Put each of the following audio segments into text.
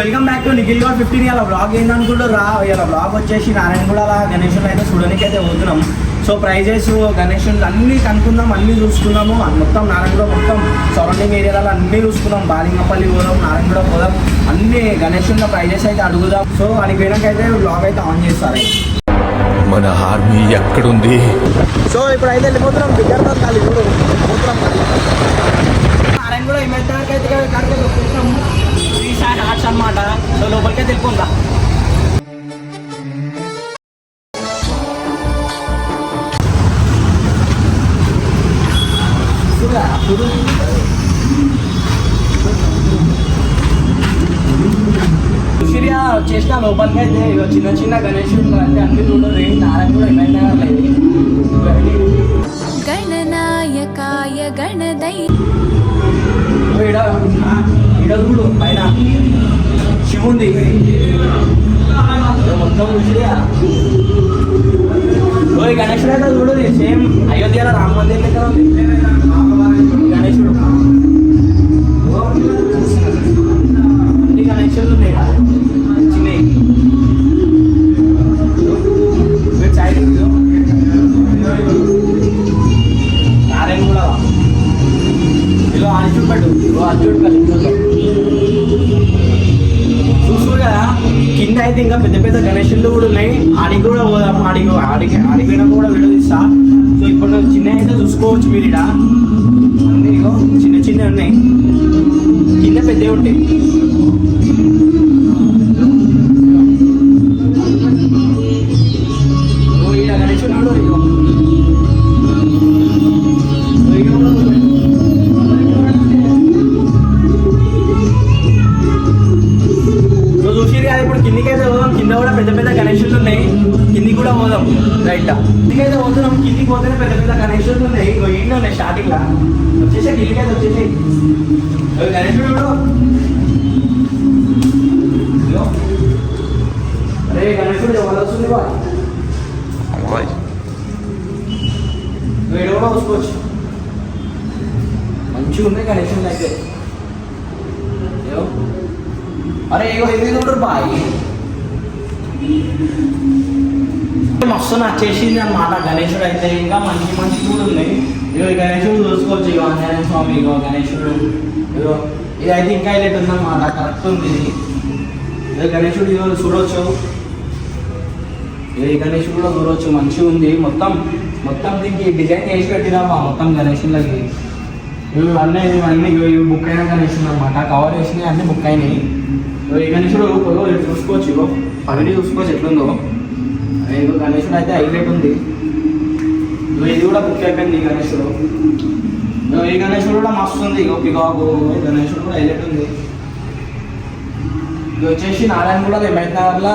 Welcome back to Nikhil Goud 15 year blog ఏందనుకుంటారు రా. ఇలా బ్లాగ్ వచ్చేసి నారాయణగూడ గణేశులు అయితే చూడడానికి అయితే పోతున్నాం. సో ప్రైజెస్ గణేశులు అన్నీ కనుక్కుందాం, అన్నీ చూసుకున్నాము. మొత్తం నారాయణగూడ మొత్తం సరౌండింగ్ ఏరియాలో అన్నీ చూసుకున్నాం. బాలింగపల్లి పోదాం, నారాయణగూడ పోదాం, అన్ని గణేశుల ప్రైజెస్ అయితే అడుగుదాం. సో అడిగి పోయినాకైతే బ్లాగ్ అయితే ఆన్ చేస్తారు. మన ఆర్మీ ఎక్కడుంది? సో ఇప్పుడు అయితే వెళ్ళిపోతున్నాం. బిగ్గరతో కాదు ఇప్పుడు పోతున్నాం. నారాయణగూడ ఏమైతే పోతున్నాము ఆర్ట్స్ అనమాట. సో లోపలికే తెలుపుకుందా. చూసిరియా వచ్చేసిన లోపలికి అయితే చిన్న చిన్న గణేశుడు అంటే అన్ని చూడరు. నారాయణగూడ ఏమైనా గణనాయకాయ గణదై చూడు పైన శివుంది మొత్తం. చూసిరియా గణేశుడు అయితే చూడు సేమ్ అయోధ్యలో రామ మందిర్ దగ్గర ఉంది గణేశుడు. అన్ని గణేశులు ఉన్నాయి చిన్నవి. నారాయణగూడ ఇలా అర్జున్ పట్టు అర్జున్ చూసుకో కదా. కింద అయితే ఇంకా పెద్ద పెద్ద గణేశులు కూడా ఉన్నాయి. ఆడికి కూడా పోదాము. ఆడిపోయినా కూడా వీడియో తీస్తా. సో ఇప్పుడు చిన్న అయితే చూసుకోవచ్చు మీరు. ఇక్కడ అన్నీ చిన్న చిన్న ఉన్నాయి, కింద పెద్దవి ఉంటాయి. ఇక్కడ గణేశుడు ఇప్పుడు కిందికైతే పోదాం. కింద కూడా పెద్ద పెద్ద గణేశులు ఉన్నాయి. కిందికి కూడా పోదాం. రైట్ కిందికైతే పోతున్నాం. కిందికి పోతేనే పెద్ద పెద్ద గణేశులు ఉన్నాయి. ఏంటో ఉన్నాయి స్టార్టింగ్ లా వచ్చేసా. కిందికైతే వచ్చేసి గణేశుడు అరే గణేశుడు ఎవరు వస్తుంది వీడు కూడా వసుకోవచ్చు. మంచిగా ఉన్నాయి గణేశుడు అయితే. అరే ఇది చూడరు బాయ్, మస్తు నచ్చేసింది అనమాట గణేశుడు అయితే. ఇంకా మంచి మంచి కూడా ఉన్నాయి. ఇగో ఈ గణేశుడు చూసుకోవచ్చు. ఇగో ఆంజనేయ స్వామి, ఇగో గణేశుడు. ఇగో ఇది అయితే ఇంకా హైలైట్ ఉందన్నమాట. కరెక్ట్ ఉంది ఇది. ఇదో గణేశుడు ఇదో చూడవచ్చు. ఈ గణేశుడు కూడా చూడవచ్చు. మంచిగా ఉంది. మొత్తం దీనికి డిజైన్ చేసి పెట్టినామా మొత్తం గణేశులకి. అన్నీ ఇవి బుక్ అయిన గణేశుడు అనమాట. కవర్ వేసినాయి అన్నీ బుక్ అయినాయి. ఈ గణేశుడు చూసుకోవచ్చు. ఇగో పగిడి చూసుకోవచ్చు ఎట్లుందో. ఇగో గణేశుడు అయితే హైలైట్ ఉంది. ఇది కూడా బుక్ అయిపోయింది ఈ గణేశుడు. ఈ గణేశుడు కూడా మస్తు ఉంది. ఇగో పికాకు గణేశుడు కూడా హైలైట్ ఉంది. ఇది వచ్చేసి నారాయణగూడ ఎంఐనగర్లో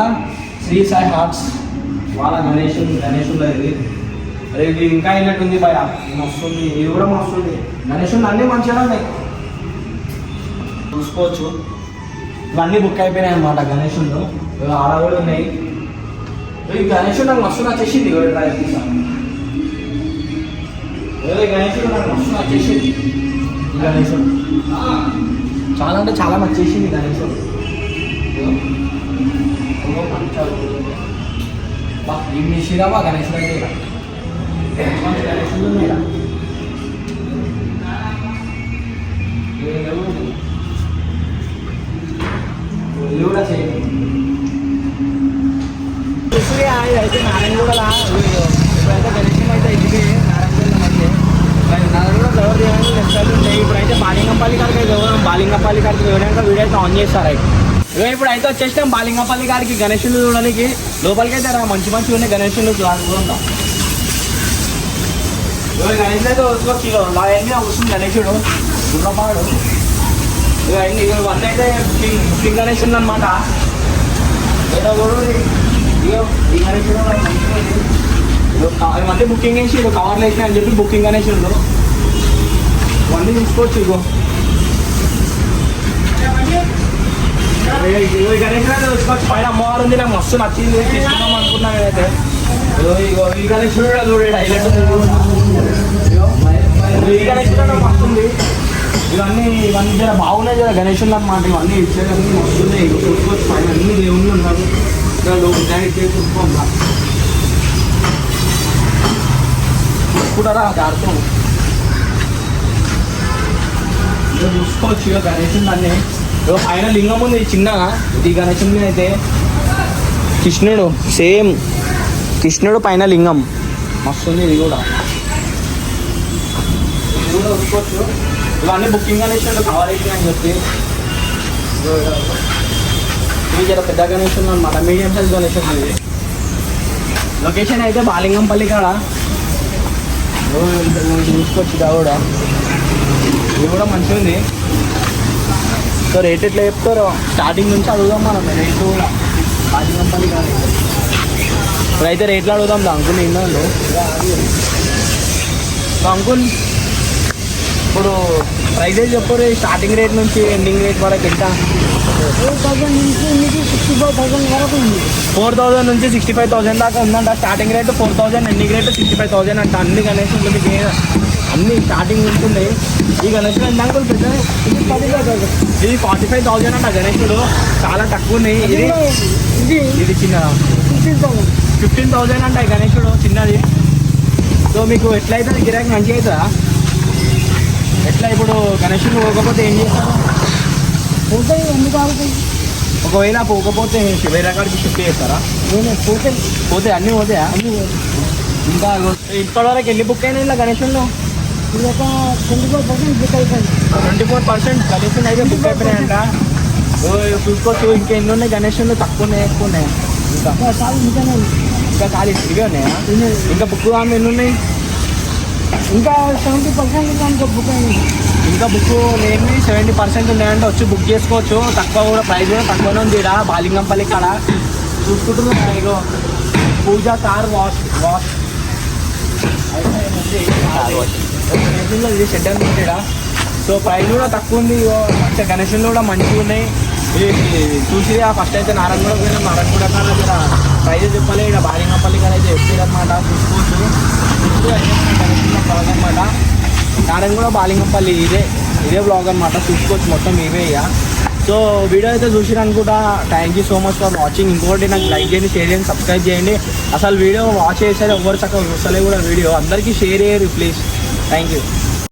శ్రీ సాయి హార్ట్స్ వాళ్ళ గణేశుడు ఇది. అరే ఇది ఇంకా హైలైట్ ఉంది భయ, మస్తు ఉంది. ఇది కూడా మస్తు ఉంది. గణేశుడు అన్నీ మంచిగా ఉన్నాయి చూసుకోవచ్చు. ఇవన్నీ బుక్ అయిపోయినాయి అనమాట గణేశుడు. ఆడ కూడా ఉన్నాయి. ఈ గణేశుడు నాకు మస్తు నచ్చేసింది. ట్రై చేస్తాను. గణేశుడు నాకు మస్తు నచ్చేసింది. ఈ గణేశుడు చాలా అంటే చాలా నచ్చేసింది గణేశుడు. ఇవి నిషిరావా గణేశుడు అయితే గణేశుడు ఉన్నాయిరా. ఇది కూడా చేయండి. అయితే నారాయణగూడ ఇప్పుడైతే గణేశం అయితే ఇది నారాయణగూడ మధ్య నారాయణగూడ ఫ్లవర్ చేయాలని లెక్కలు ఉంటాయి. ఇప్పుడైతే బాలింగపల్లి కాడికి అయితే బాలింగపల్లి కాడికి ఎవరైనా వీడియో అయితే ఆన్ చేస్తారు. అయితే ఇప్పుడు అయితే వచ్చేసాం బాలింగపల్లి గారికి గణేశులు చూడడానికి. లోపలికి అయితే మంచి మంచిగా ఉన్నాయి గణేశులు చూద్దాం. గణేశులు అయితే వస్తుంది. వస్తుంది గణేశుడు గుర్రపాడు. ఇవన్నీ అయితే బుకింగ్ గణేశుడు అనమాట. ఏదో కూడా ఈ గణేశుడు ఇవన్నీ బుకింగ్ వేసి కవర్లు వేసినా అని చెప్పి బుకింగ్ గణేశుడు ఇవన్నీ చూసుకోవచ్చు. ఇగో గణేశుడు అయితే చూసుకోవచ్చు. పైన అమ్మవారు ఉంది. నాకు మస్తు నచ్చింది, తీసుకుందాం అనుకున్నాను నేనైతే. ఇగో ఈ గణేశుడు కూడా చూడండి హైలైట్ ఉంది. ఈ గణేశుడు మస్తు ఉంది. ఇవన్నీ జర బాగున్నాయి జర గణేషులు అన్నమాట. ఇవన్నీ ఇచ్చేదానికి వస్తున్నాయి. చూసుకోవచ్చు పైన అన్ని దేవుళ్ళు ఉన్నారు. చూసుకుంటారా దార్థం చూసుకోవచ్చు. ఇక గణేషుని అన్నీ పైన లింగం ఉంది చిన్నగా. ఇది గణేషుని అయితే కృష్ణుడు సేమ్ కృష్ణుడు పైన లింగం మస్తుంది. ఇది కూడా చూసుకోవచ్చు. ఇవన్నీ బుకింగ్ గణేషులు కావాలి అని చెప్పి ఇది జర పెద్ద గణేషులు అనమాట. మీడియం సైజ్ గణేషులు ఇది. లొకేషన్ అయితే బాలింగంపల్లి కాడ చూసుకోవచ్చు. ఇది కూడా మంచిగా ఉంది. సో రేట్ ఎట్లా చెప్తారో స్టార్టింగ్ నుంచి అడుగుదాం మనం. రేటు కూడా బాలింగంపల్లి కాడ ఇప్పుడైతే రేట్లు అడుగుదాం. అంకుల్ ఇన్నాళ్ళు అంకుల్ ఇప్పుడు ప్రైజెస్ చెప్పరు స్టార్టింగ్ రేట్ నుంచి ఎండింగ్ రేట్ వరకు ఎంత? 4,000 నుంచి 65,000 వరకు ఉంది. 4,000 నుంచి 65,000 దాకా ఉందంట. స్టార్టింగ్ రేట్ 4,000, ఎండింగ్ రేట్ 65,000 అంట. అన్ని గణేషులు మీకు అన్ని స్టార్టింగ్ ఉంటున్నాయి. ఈ గణేషులు ఎంత అంకుల్ పెద్ద? ఇది 45,000. ఇది 45,000 అంట. గణేషుడు చాలా తక్కువ ఉన్నాయి. ఇది చిన్నదా 15,000. 15,000 అంట ఈ గణేషుడు చిన్నది. సో మీకు ఎట్లా అవుతుంది గిరాకీ మంచిగా అవుతుందా? ఎట్లా ఇప్పుడు గణేషుడు పోకపోతే ఏం చేస్తారు? పోతాయి ఎందుకు ఆగుతాయి? ఒకవేళ పోకపోతే వేరే కాడికి షిఫ్ట్ చేస్తారా? పోతే అన్నీ పోతాయా? ఇంకా ఇప్పటి వరకు ఎన్ని బుక్ అయినా ఇలా గణేషుల్లో? ఇది ఒక 24% బుక్ అయిపోయింది. 24% గణేషులు అయితే బుక్ అయిపోయినాయంట. చూసుకోవచ్చు. ఇంకా ఎన్ని ఉన్నాయి గణేషులు? తక్కువ ఉన్నాయి, ఎక్కువ ఉన్నాయి? ఇంకా ఇంకా ఖాళీ ఇవే ఉన్నాయా? ఇంకా బుక్ ఎన్ని ఉన్నాయి? ఇంకా 70% ఇంకా బుక్ అయింది. ఇంకా బుక్ లేని 70% ఉన్నాయంటే వచ్చి బుక్ చేసుకోవచ్చు. తక్కువ కూడా ప్రైస్ కూడా తక్కువనే ఉంది. ఇక్కడ బాలింగంపల్లి కాడ చూసుకుంటున్నా. ఇగో పూజ కార్ వాష్ ఇది షెడ్ అని ఇక్కడ. సో ప్రైస్ కూడా తక్కువ ఉంది. గణేషులు కూడా మంచిగా ఉన్నాయి. చూసి ఫస్ట్ అయితే నారాయణగూడ పోయినా. నారాయణగూడ కాడ ఇక్కడ ప్రైజెస్ చెప్పాలి. ఇక్కడ బాలింగంపల్లి కాడ అయితే చెప్పారు అనమాట. చూసుకోవచ్చు. గణేషుల బ్లాగ్ అనమాట. నారాయణగూడ బాలింగంపల్లి ఇదే బ్లాగ్ అనమాట. చూసుకోవచ్చు మొత్తం ఇవే ఇక. సో వీడియో అయితే చూసిరనుకుంటా. Thank you so much for watching. ఇంకోటి నాకు లైక్ చేయండి, షేర్ చేయండి, సబ్స్క్రైబ్ చేయండి. అసలు వీడియో వాచ్ చేసారు ఎవరు చక్కగా చూస్తలే కూడా వీడియో. అందరికీ షేర్ చేయరు ప్లీజ్. Thank you.